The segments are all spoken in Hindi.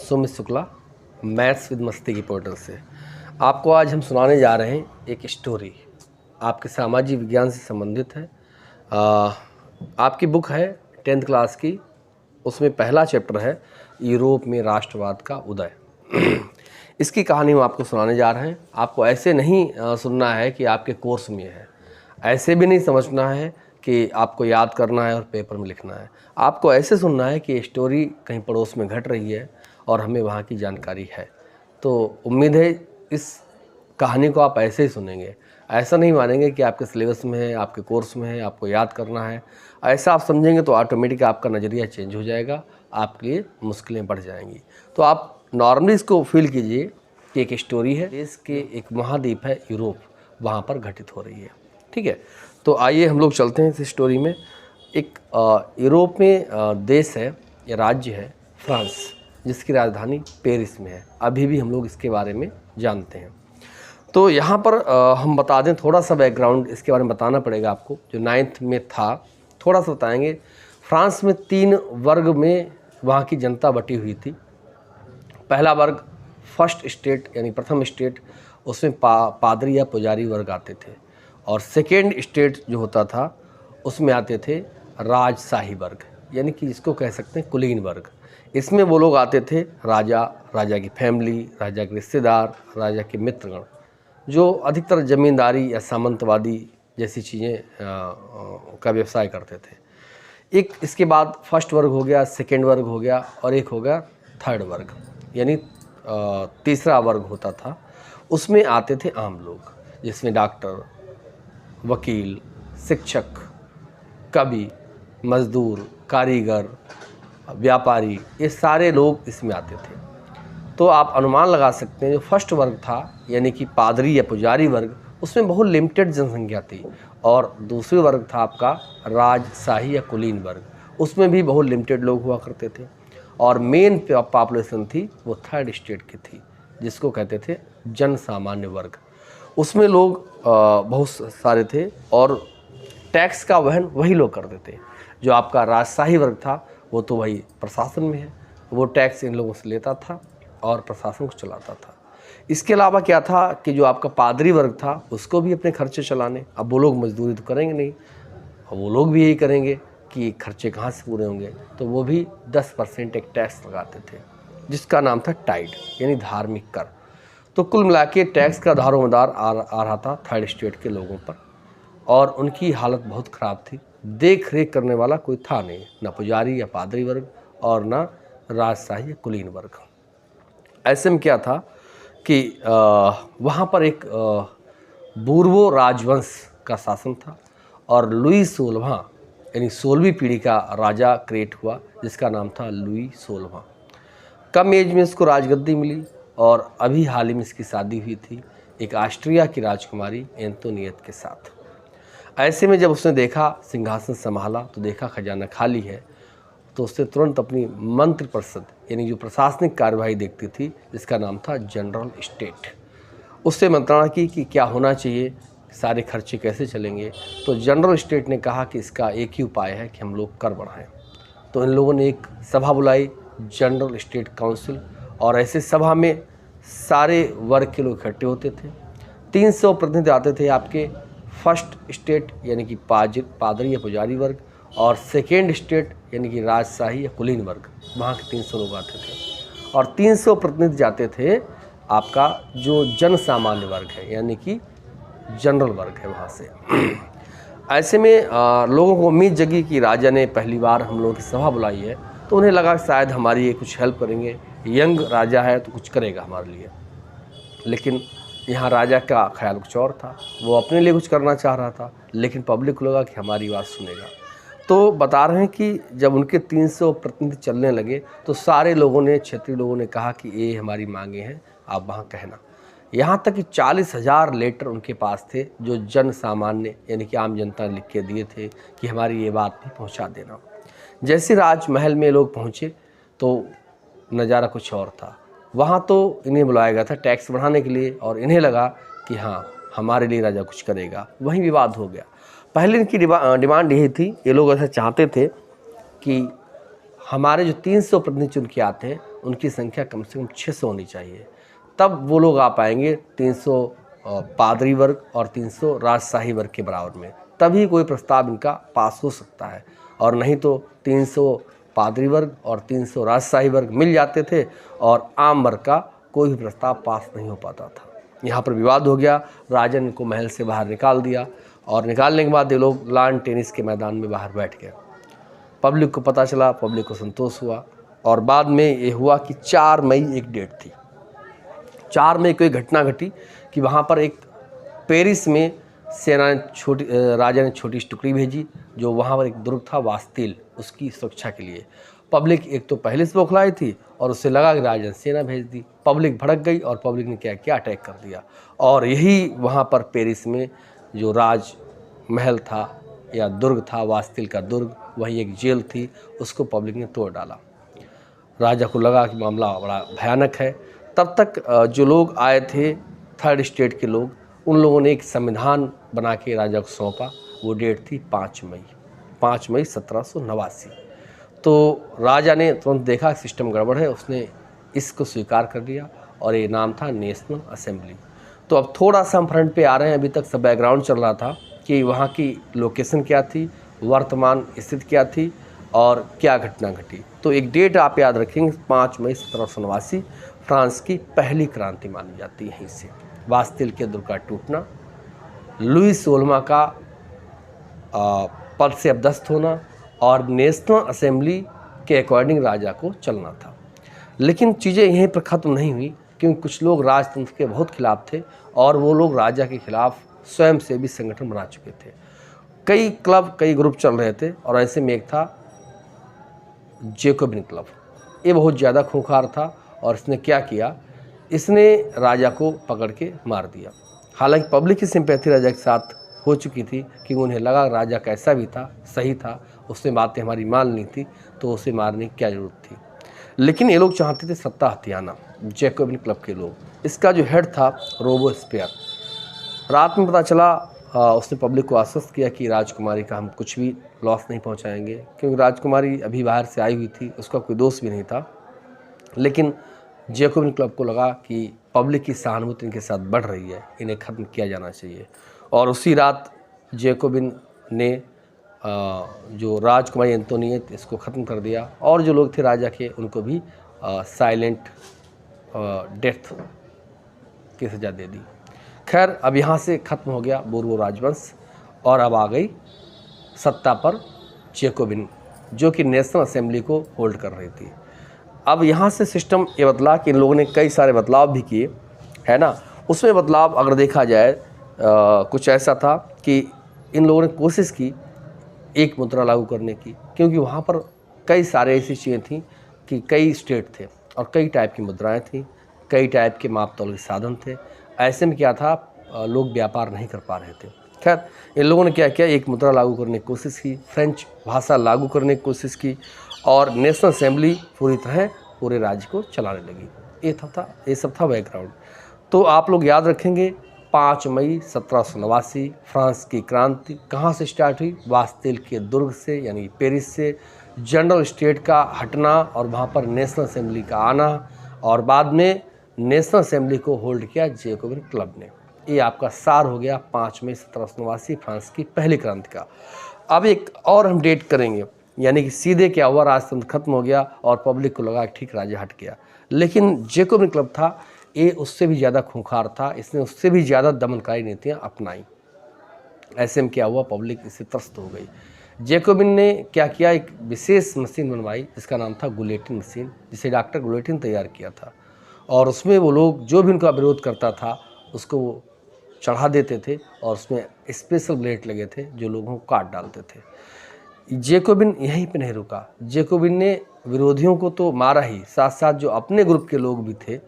सुमित शुक्ला, मैथ्स विद मस्ती की पोर्टल से। आपको आज हम सुनाने जा रहे हैं एक स्टोरी, आपके सामाजिक विज्ञान से संबंधित है। आपकी बुक है 10th क्लास की, उसमें पहला चैप्टर है यूरोप में राष्ट्रवाद का उदय। इसकी कहानी हम आपको सुनाने जा रहे हैं। आपको ऐसे नहीं सुनना है कि आपके कोर्स में है, ऐसे भी नहीं समझना है कि आपको याद करना है और पेपर में लिखना है। आपको ऐसे सुनना है कि स्टोरी कहीं पड़ोस में घट रही है और हमें वहाँ की जानकारी है। तो उम्मीद है इस कहानी को आप ऐसे ही सुनेंगे, ऐसा नहीं मानेंगे कि आपके सिलेबस में है, आपके कोर्स में है, आपको याद करना है। ऐसा आप समझेंगे तो ऑटोमेटिक आपका नज़रिया चेंज हो जाएगा, आपके लिए मुश्किलें बढ़ जाएंगी। तो आप नॉर्मली इसको फील कीजिए कि एक स्टोरी है, देश के एक महाद्वीप है यूरोप, वहाँ पर घटित हो रही है। ठीक है, तो आइए हम लोग चलते हैं इस स्टोरी में। एक यूरोप में देश है या राज्य है फ्रांस, जिसकी राजधानी पेरिस में है। अभी भी हम लोग इसके बारे में जानते हैं। तो यहाँ पर हम बता दें, थोड़ा सा बैकग्राउंड इसके बारे में बताना पड़ेगा आपको, जो 9th में था थोड़ा सा बताएंगे। फ्रांस में 3 वर्ग में वहाँ की जनता बटी हुई थी। पहला वर्ग फर्स्ट स्टेट यानी प्रथम स्टेट, उसमें पादरी या पुजारी वर्ग आते थे। और सेकेंड स्टेट जो होता था उसमें आते थे राजशाही वर्ग, यानी कि जिसको कह सकते हैं कुलीन वर्ग। इसमें वो लोग आते थे राजा, राजा की फैमिली, राजा के रिश्तेदार, राजा के मित्रगण, जो अधिकतर ज़मींदारी या सामंतवादी जैसी चीज़ें का व्यवसाय करते थे। एक इसके बाद फर्स्ट वर्ग हो गया, सेकेंड वर्ग हो गया, और एक हो गया थर्ड वर्ग, यानी तीसरा वर्ग होता था। उसमें आते थे आम लोग, जिसमें डॉक्टर, वकील, शिक्षक, कवि, मजदूर, कारीगर, व्यापारी, ये सारे लोग इसमें आते थे। तो आप अनुमान लगा सकते हैं जो फर्स्ट वर्ग था यानी कि पादरी या पुजारी वर्ग, उसमें बहुत लिमिटेड जनसंख्या थी। और दूसरी वर्ग था आपका राजशाही या कुलीन वर्ग, उसमें भी बहुत लिमिटेड लोग हुआ करते थे। और मेन पॉपुलेशन थी वो थर्ड स्टेट की थी, जिसको कहते थे जन सामान्य वर्ग। उसमें लोग बहुत सारे थे और टैक्स का वहन वही लोग करते थे। जो आपका राजशाही वर्ग था वो तो वही प्रशासन में है, वो टैक्स इन लोगों से लेता था और प्रशासन को चलाता था। इसके अलावा क्या था कि जो आपका पादरी वर्ग था उसको भी अपने खर्चे चलाने। अब वो लोग मजदूरी तो करेंगे नहीं, और वो लोग भी यही करेंगे कि खर्चे कहाँ से पूरे होंगे, तो वो भी 10% एक टैक्स लगाते थे, जिसका नाम था टाइड, यानी धार्मिक कर। तो कुल मिला के टैक्स का दारोमदार आ रहा था थर्ड स्टेट के लोगों पर, और उनकी हालत बहुत ख़राब थी। देख रेख करने वाला कोई था नहीं, ना पुजारी या पादरी वर्ग और ना राजशाही या कुलीन वर्ग। ऐसे में क्या था कि वहाँ पर एक बूर्बो राजवंश का शासन था, और लुई 16वां यानी 16वीं पीढ़ी का राजा क्रिएट हुआ, जिसका नाम था लुई 16वां। कम एज में इसको राजगद्दी मिली, और अभी हाल ही में इसकी शादी हुई थी एक ऑस्ट्रिया की राजकुमारी एंतोनियत के साथ। ऐसे में जब उसने देखा सिंहासन संभाला तो देखा खजाना खाली है, तो उसने तुरंत अपनी मंत्री परिषद यानी जो प्रशासनिक कार्यवाही देखती थी, जिसका नाम था जनरल स्टेट, उससे मंत्रणा की कि क्या होना चाहिए, सारे खर्चे कैसे चलेंगे। तो जनरल स्टेट ने कहा कि इसका एक ही उपाय है कि हम लोग कर बढ़ाएं। तो इन लोगों ने एक सभा बुलाई, जनरल स्टेट काउंसिल, और ऐसे सभा में सारे वर्ग के लोग इकट्ठे होते थे। 300 प्रतिनिधि आते थे आपके फर्स्ट स्टेट यानी कि पादरी या पुजारी वर्ग, और सेकेंड स्टेट यानी कि राजशाही या कुलीन वर्ग, वहाँ के 300 लोग आते थे। और 300 प्रतिनिधि जाते थे आपका जो जन सामान्य वर्ग है यानी कि जनरल वर्ग है, वहाँ से। ऐसे में लोगों को उम्मीद जगी कि राजा ने पहली बार हम लोगों की सभा बुलाई है, तो उन्हें लगा शायद हमारी ये कुछ हेल्प करेंगे, यंग राजा है तो कुछ करेगा हमारे लिए। लेकिन यहाँ राजा का ख्याल कुछ और था, वो अपने लिए कुछ करना चाह रहा था, लेकिन पब्लिक को लगा कि हमारी बात सुनेगा। तो बता रहे हैं कि जब उनके 300 प्रतिनिधि चलने लगे तो सारे लोगों ने, क्षेत्रीय लोगों ने कहा कि ये हमारी मांगे हैं, आप वहाँ कहना। यहाँ तक कि 40,000 लेटर उनके पास थे, जो जन सामान्य यानी कि आम जनता ने लिख के दिए थे कि हमारी ये बात भी पहुँचा देना। जैसे राजमहल में लोग पहुँचे तो नज़ारा कुछ और था। वहाँ तो इन्हें बुलाया गया था टैक्स बढ़ाने के लिए, और इन्हें लगा कि हाँ हमारे लिए राजा कुछ करेगा। वहीं विवाद हो गया। पहले इनकी डिमांड यही थी, ये लोग ऐसा चाहते थे कि हमारे जो 300 प्रतिनिधि चुन के आते हैं उनकी संख्या कम से कम 600 होनी चाहिए, तब वो लोग आ पाएंगे 300 पादरी वर्ग और 300 राजशाही वर्ग के बराबर में, तभी कोई प्रस्ताव इनका पास हो सकता है। और नहीं तो 300 पादरी वर्ग और 300 राजशाही वर्ग मिल जाते थे और आम वर्ग का कोई भी प्रस्ताव पास नहीं हो पाता था। यहाँ पर विवाद हो गया, राजा ने इनको महल से बाहर निकाल दिया और निकालने के बाद ये लोग लॉन टेनिस के मैदान में बाहर बैठ गए। पब्लिक को पता चला, पब्लिक को संतोष हुआ और बाद में ये हुआ कि 4 मई एक डेट थी। 4 मई को एक घटना घटी कि वहाँ पर एक पेरिस में राजा ने छोटी टुकड़ी भेजी, जो वहाँ पर एक दुर्ग था वास्तिल, उसकी सुरक्षा के लिए। पब्लिक एक तो पहले से बौखलाई थी और उससे लगा कि राजा ने सेना भेज दी। पब्लिक भड़क गई और पब्लिक ने क्या किया, अटैक कर दिया। और यही वहाँ पर पेरिस में जो राज महल था या दुर्ग था, वास्तिल का दुर्ग, वही एक जेल थी, उसको पब्लिक ने तोड़ डाला। राजा को लगा कि मामला बड़ा भयानक है। तब तक जो लोग आए थे थर्ड स्टेट के लोग, उन लोगों ने एक संविधान बना के राजा को सौंपा। वो डेट थी 5 मई 1789। तो राजा ने तुरंत देखा सिस्टम गड़बड़ है, उसने इसको स्वीकार कर लिया और ये नाम था नेशनल असेंबली। तो अब थोड़ा सा हम फ्रंट पे आ रहे हैं। अभी तक सब बैकग्राउंड चल रहा था कि वहाँ की लोकेशन क्या थी, वर्तमान स्थिति क्या थी और क्या घटना घटी। तो एक डेट आप याद रखेंगे, 5 मई 1789 फ्रांस की पहली क्रांति मानी जाती है। यहीं से वास्तिल के दुर्ग का टूटना, लुई 16वां का पद से अपदस्थ होना और नेशनल असेंबली के अकॉर्डिंग राजा को चलना था। लेकिन चीज़ें यहीं पर ख़त्म नहीं हुई, क्योंकि कुछ लोग राजतंत्र के बहुत खिलाफ थे और वो लोग राजा के खिलाफ स्वयं से भी संगठन बना चुके थे। कई क्लब, कई ग्रुप चल रहे थे और ऐसे में एक था जैकोबिन क्लब। ये बहुत ज़्यादा खूंखार था और इसने क्या किया, इसने राजा को पकड़ के मार दिया। हालांकि पब्लिक की सिंपैथी राजा के साथ हो चुकी थी कि उन्हें लगा राजा कैसा भी था, सही था, उसने बातें हमारी मान ली थी, तो उसे मारने की क्या ज़रूरत थी। लेकिन ये लोग चाहते थे सत्ता हथियाना, जैकोबिन क्लब के लोग। इसका जो हेड था रोबोस्पियर। रात में पता चला, उसने पब्लिक को आश्वस्त किया कि राजकुमारी का हम कुछ भी लॉस नहीं पहुंचाएंगे, क्योंकि राजकुमारी अभी बाहर से आई हुई थी, उसका कोई दोष भी नहीं था। लेकिन जैकोबिन क्लब को लगा कि पब्लिक की सहानुभूति इनके साथ बढ़ रही है, इन्हें ख़त्म किया जाना चाहिए। और उसी रात जैकोबिन ने जो राजकुमारी एंटोनियत, इसको ख़त्म कर दिया और जो लोग थे राजा के, उनको भी साइलेंट डेथ की सज़ा दे दी। खैर, अब यहाँ से ख़त्म हो गया बोर्बो राजवंश और अब आ गई सत्ता पर जैकोबिन, जो कि नेशनल असेंबली को होल्ड कर रही थी। अब यहाँ से सिस्टम ये बदला कि इन लोगों ने कई सारे बदलाव भी किए, है ना। उसमें बदलाव अगर देखा जाए कुछ ऐसा था कि इन लोगों ने कोशिश की एक मुद्रा लागू करने की, क्योंकि वहाँ पर कई सारे ऐसी चीज़ें थीं कि कई स्टेट थे और कई टाइप की मुद्राएं थीं, कई टाइप के माप तौल के साधन थे। ऐसे में क्या था, लोग व्यापार नहीं कर पा रहे थे। खैर, इन लोगों ने क्या किया, एक मुद्रा लागू करने की कोशिश की, फ्रेंच भाषा लागू करने की कोशिश की और नेशनल असेंबली पूरी तरह पूरे राज्य को चलाने लगी। ये सब था बैकग्राउंड। तो आप लोग याद रखेंगे, 5 मई 1789 फ्रांस की क्रांति कहाँ से स्टार्ट हुई, वास्तिल के दुर्ग से, यानी पेरिस से। जनरल स्टेट का हटना और वहाँ पर नेशनल असेंबली का आना, और बाद में नेशनल असेंबली को होल्ड किया जैकोबिन क्लब ने। ये आपका सार हो गया 5 मई 1789 फ्रांस की पहली क्रांति का। अब एक और हम डेट करेंगे, यानी कि सीधे क्या हुआ, राजतंत्र खत्म हो गया और पब्लिक को लगा ठीक राजा हट गया। लेकिन जैकोबिन क्लब था, ये उससे भी ज़्यादा खूंखार था, इसने उससे भी ज़्यादा दमनकारी नीतियाँ अपनाई। ऐसे में क्या हुआ, पब्लिक इससे त्रस्त हो गई। जैकोबिन ने क्या किया, एक विशेष मशीन बनवाई जिसका नाम था गुलेटिन मशीन, जिसे डॉक्टर गुलेटिन तैयार किया था। और उसमें वो लोग जो भी उनका विरोध करता था उसको वो चढ़ा देते थे और उसमें स्पेशल ब्लेड लगे थे जो लोगों को काट डालते थे। जैकोबिन यहीं पे नहीं रुका, जैकोबिन ने विरोधियों को तो मारा ही, साथ साथ जो अपने ग्रुप के लोग भी थे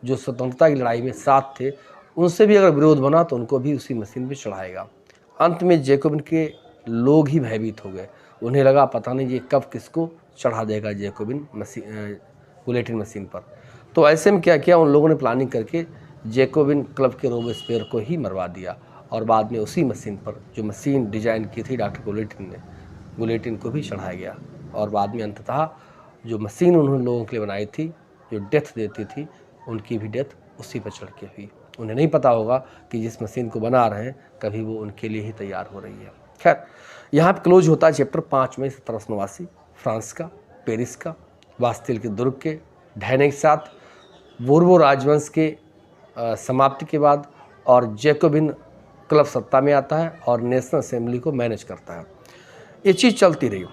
जो स्वतंत्रता की लड़ाई में साथ थे, उनसे भी अगर विरोध बना तो उनको भी उसी मशीन पे चढ़ाएगा। अंत में जैकोबिन के लोग ही भयभीत हो गए, उन्हें लगा पता नहीं ये कब किसको चढ़ा देगा जैकोबिन मशीन, गुलेटिन मशीन पर। तो ऐसे में क्या किया, उन लोगों ने प्लानिंग करके जैकोबिन क्लब के रोबेस्पियर को ही मरवा दिया और बाद में उसी मशीन पर, जो मशीन डिजाइन की थी डॉक्टर गुलेटिन ने, गुलेटिन को भी चढ़ाया गया। और बाद में अंततः जो मशीन उन्होंने लोगों के लिए बनाई थी, जो डेथ देती थी, उनकी भी डेथ उसी पर चढ़ के हुई। उन्हें नहीं पता होगा कि जिस मशीन को बना रहे हैं कभी वो उनके लिए ही तैयार हो रही है। खैर, यहाँ पर क्लोज होता है चैप्टर 5 मई 1789, फ्रांस का, पेरिस का, बास्तिल के दुर्ग के ढहने के साथ, बोर्बो राजवंश के समाप्ति के बाद, और जैकोबिन क्लब सत्ता में आता है और नेशनल असेंबली को मैनेज करता है। ये चीज़ चलती रही।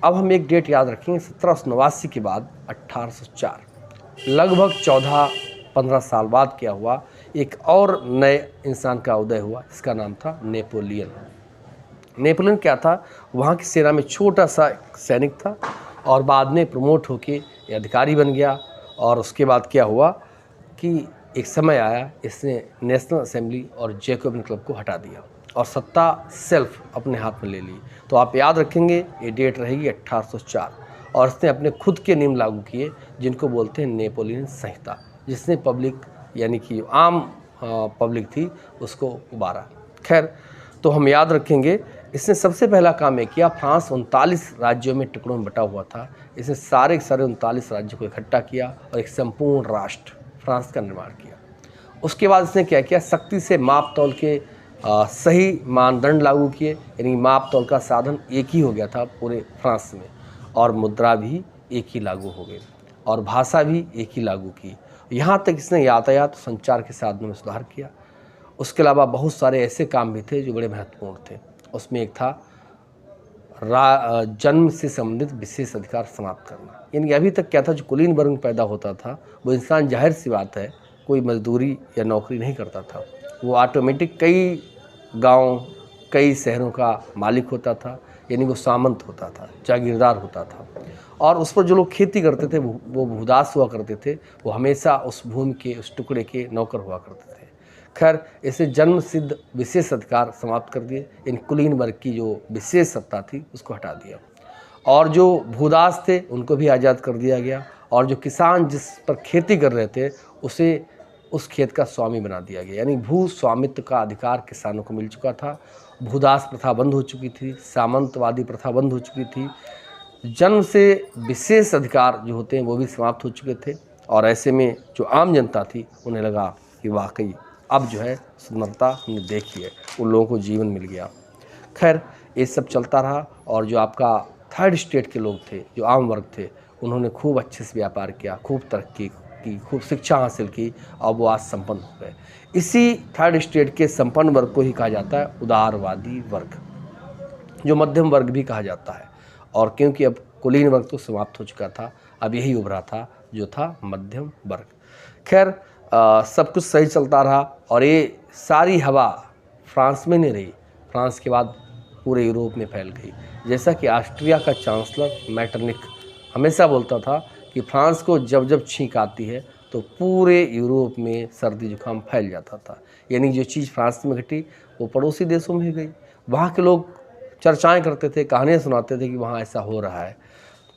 अब हम एक डेट याद रखेंगे, 1789 के बाद 1804, लगभग 14-15 साल बाद क्या हुआ, एक और नए इंसान का उदय हुआ, इसका नाम था नेपोलियन। नेपोलियन क्या था, वहाँ की सेना में छोटा सा सैनिक था और बाद में प्रमोट होके अधिकारी बन गया। और उसके बाद क्या हुआ कि एक समय आया, इसने नेशनल असेंबली और जैकोबिन क्लब को हटा दिया और सत्ता सेल्फ अपने हाथ में ले ली। तो आप याद रखेंगे ये डेट रहेगी 1804, और इसने अपने खुद के नियम लागू किए जिनको बोलते हैं नेपोलियन संहिता, जिसने पब्लिक यानी कि आम पब्लिक थी उसको उबारा। खैर, तो हम याद रखेंगे इसने सबसे पहला काम ये किया, फ्रांस 39 राज्यों में टुकड़ों में बटा हुआ था, इसने सारे 39 राज्यों को इकट्ठा किया और एक संपूर्ण राष्ट्र फ्रांस का निर्माण किया। उसके बाद इसने क्या किया, सख्ती से माप तौल के सही मानदंड लागू किए, यानी माप तौल का साधन एक ही हो गया था पूरे फ्रांस में, और मुद्रा भी एक ही लागू हो गई और भाषा भी एक ही लागू की। यहाँ तक इसने यातायात संचार के साधनों में सुधार किया। उसके अलावा बहुत सारे ऐसे काम भी थे जो बड़े महत्वपूर्ण थे। उसमें एक था जन्म से संबंधित विशेष अधिकार समाप्त करना। यानी अभी तक क्या था, जो कुलीन वर्ग में पैदा होता था वो इंसान, जाहिर सी बात है, कोई मजदूरी या नौकरी नहीं करता था, वो ऑटोमेटिक कई गांव, कई शहरों का मालिक होता था, यानी वो सामंत होता था, जागीरदार होता था। और उस पर जो लोग खेती करते थे वो भूदास हुआ करते थे, वो हमेशा उस भूमि के, उस टुकड़े के नौकर हुआ करते थे। खैर, इसे जन्म सिद्ध विशेष अधिकार समाप्त कर दिए, इन कुलीन वर्ग की जो विशेष सत्ता थी उसको हटा दिया, और जो भूदास थे उनको भी आज़ाद कर दिया गया, और जो किसान जिस पर खेती कर रहे थे उसे उस खेत का स्वामी बना दिया गया। यानी भू स्वामित्व का अधिकार किसानों को मिल चुका था, भूदास प्रथा बंद हो चुकी थी, सामंतवादी प्रथा बंद हो चुकी थी, जन्म से विशेष अधिकार जो होते हैं वो भी समाप्त हो चुके थे। और ऐसे में जो आम जनता थी उन्हें लगा कि वाकई अब जो है स्वतंत्रता हमने देखी है, उन लोगों को जीवन मिल गया। खैर, ये सब चलता रहा, और जो आपका थर्ड स्टेट के लोग थे, जो आम वर्ग थे, उन्होंने खूब अच्छे से व्यापार किया, खूब तरक्की की, खूब शिक्षा हासिल की, और वो आज संपन्न हो गए। इसी थर्ड स्टेट के संपन्न वर्ग को ही कहा जाता है उदारवादी वर्ग, जो मध्यम वर्ग भी कहा जाता है। और क्योंकि अब कुलीन वर्ग तो समाप्त हो चुका था, अब यही उभरा था जो था मध्यम वर्ग। खैर, सब कुछ सही चलता रहा, और ये सारी हवा फ्रांस में नहीं रही, फ्रांस के बाद पूरे यूरोप में फैल गई। जैसा कि ऑस्ट्रिया का चांसलर मैटरनिक हमेशा बोलता था कि फ्रांस को जब जब छींक आती है तो पूरे यूरोप में सर्दी जुकाम फैल जाता था। यानी जो चीज़ फ्रांस में घटी वो पड़ोसी देशों में भी गई। वहाँ के लोग चर्चाएं करते थे, कहानियाँ सुनाते थे कि वहाँ ऐसा हो रहा है।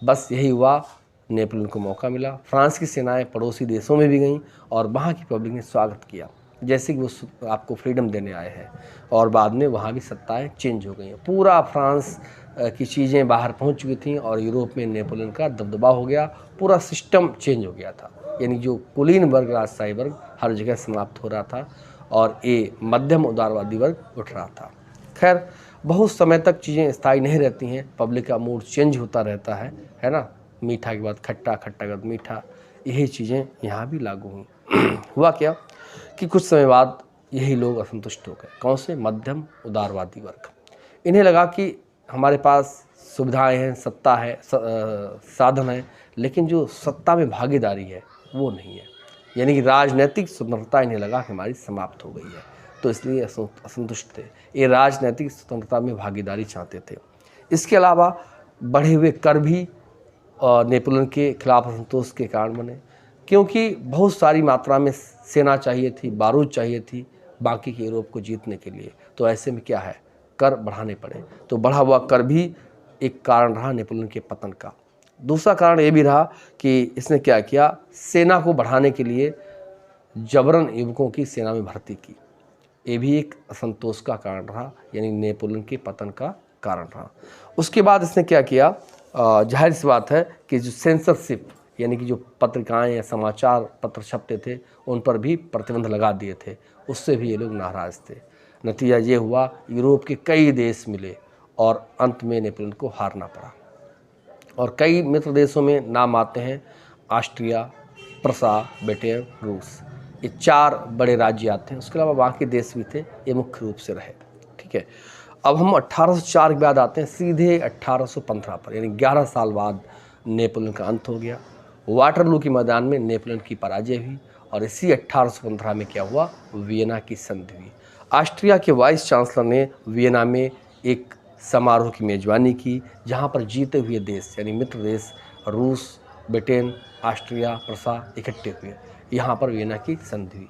बस यही हुआ, नेपोलियन को मौका मिला, फ्रांस की सेनाएं पड़ोसी देशों में भी गईं और वहाँ की पब्लिक ने स्वागत किया, जैसे कि वो आपको फ्रीडम देने आए हैं। और बाद में वहाँ भी सत्ताएं चेंज हो गई हैं, पूरा फ्रांस की चीज़ें बाहर पहुँच चुकी थीं और यूरोप में नेपोलियन का दबदबा हो गया, पूरा सिस्टम चेंज हो गया था। यानी जो कुलीन वर्ग, राजशाही वर्ग हर जगह समाप्त हो रहा था और ये मध्यम उदारवादी वर्ग उठ रहा था। खैर, बहुत समय तक चीज़ें स्थायी नहीं रहती हैं, पब्लिक का मूड चेंज होता रहता है ना। मीठा के बाद खट्टा, खट्टा के बाद मीठा, यही चीज़ें यहाँ भी लागू हुई। हुआ क्या कि कुछ समय बाद यही लोग असंतुष्ट हो गए। कौन से? मध्यम उदारवादी वर्ग। इन्हें लगा कि हमारे पास सुविधाएं हैं, सत्ता है, साधन है, लेकिन जो सत्ता में भागीदारी है वो नहीं है। यानी कि राजनीतिक स्वतंत्रता इन्हें लगा कि हमारी समाप्त हो गई है, तो इसलिए असंतुष्ट थे। ये राजनीतिक स्वतंत्रता में भागीदारी चाहते थे। इसके अलावा बढ़े हुए कर भी नेपोलियन के खिलाफ असंतोष के कारण बने, क्योंकि बहुत सारी मात्रा में सेना चाहिए थी, बारूद चाहिए थी बाकी के यूरोप को जीतने के लिए। तो ऐसे में क्या है, कर बढ़ाने पड़े। तो बढ़ा हुआ कर भी एक कारण रहा नेपोलियन के पतन का। दूसरा कारण ये भी रहा कि इसने क्या किया, सेना को बढ़ाने के लिए जबरन युवकों की सेना में भर्ती की। ये भी एक असंतोष का कारण रहा, यानी नेपोलियन के पतन का कारण रहा। उसके बाद इसने क्या किया, जाहिर सी बात है कि जो सेंसरशिप यानी कि जो पत्रिकाएं या समाचार पत्र छपते थे उन पर भी प्रतिबंध लगा दिए थे। उससे भी ये लोग नाराज़ थे। नतीजा ये हुआ, यूरोप के कई देश मिले और अंत में नेपोलियन को हारना पड़ा। और कई मित्र देशों में नाम आते हैं, ऑस्ट्रिया, प्रसा, ब्रिटेन, रूस, ये 4 बड़े राज्य आते हैं। उसके अलावा बाकी देश भी थे, ये मुख्य रूप से रहे। ठीक है, अब हम 1804 के बाद आते हैं सीधे 1815 पर, यानी 11 साल बाद नेपोलियन का अंत हो गया। वाटरलू के मैदान में नेपोलियन की पराजय हुई और इसी 1815 में क्या हुआ, वियना की संधि हुई। ऑस्ट्रिया के वाइस चांसलर ने वियना में एक समारोह की मेज़बानी की, जहां पर जीते हुए देश यानी मित्र देश रूस, ब्रिटेन, ऑस्ट्रिया, प्रसा इकट्ठे हुए। यहाँ पर वियना की संधि हुई।